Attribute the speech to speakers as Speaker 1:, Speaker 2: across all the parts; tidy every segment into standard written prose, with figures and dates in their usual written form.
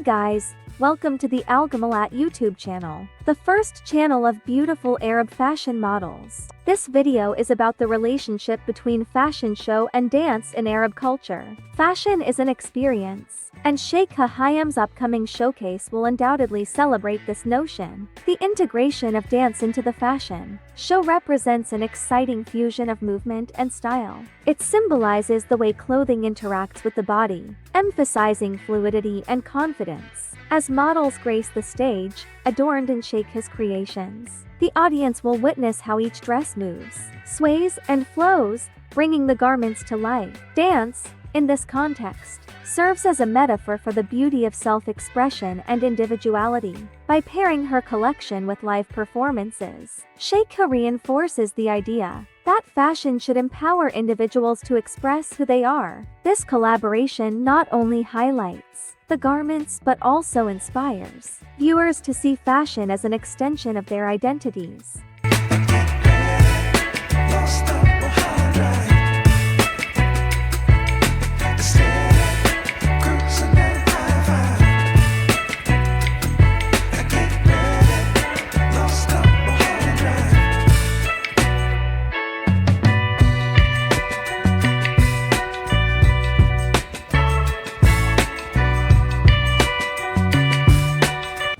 Speaker 1: guys, welcome to the Algamalat YouTube channel, the first channel of beautiful Arab fashion models. This video is about the relationship between fashion show and dance in Arab culture. Fashion is an experience, and Sheikha Heiam's upcoming showcase will undoubtedly celebrate this notion. The integration of dance into the fashion show represents an exciting fusion of movement and style. It symbolizes the way clothing interacts with the body, emphasizing fluidity and confidence. As models grace the stage, adorned and Sheikha's creations, the audience will witness how each dress moves, sways, and flows, bringing the garments to life. Dance, in this context, serves as a metaphor for the beauty of self-expression and individuality. By pairing her collection with live performances, Sheikha reinforces the idea that fashion should empower individuals to express who they are. This collaboration not only highlights the garments but also inspires viewers to see fashion as an extension of their identities.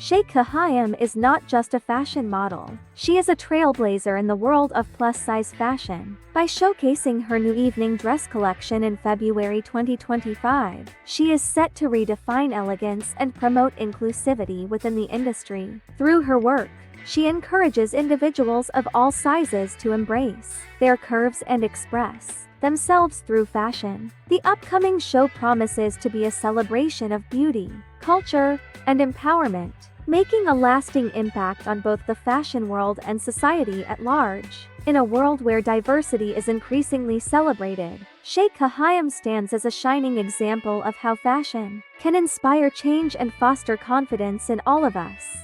Speaker 1: Sheikha Heiam is not just a fashion model, she is a trailblazer in the world of plus-size fashion. By showcasing her new evening dress collection in February 2025, she is set to redefine elegance and promote inclusivity within the industry. Through her work, she encourages individuals of all sizes to embrace their curves and express themselves through fashion. The upcoming show promises to be a celebration of beauty, culture, and empowerment, making a lasting impact on both the fashion world and society at large. In a world where diversity is increasingly celebrated, Sheikha Heiam stands as a shining example of how fashion can inspire change and foster confidence in all of us.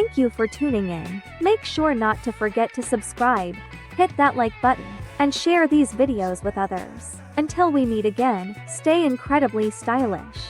Speaker 1: Thank you for tuning in. Make sure not to forget to subscribe, hit that like button, and share these videos with others. Until we meet again, stay incredibly stylish.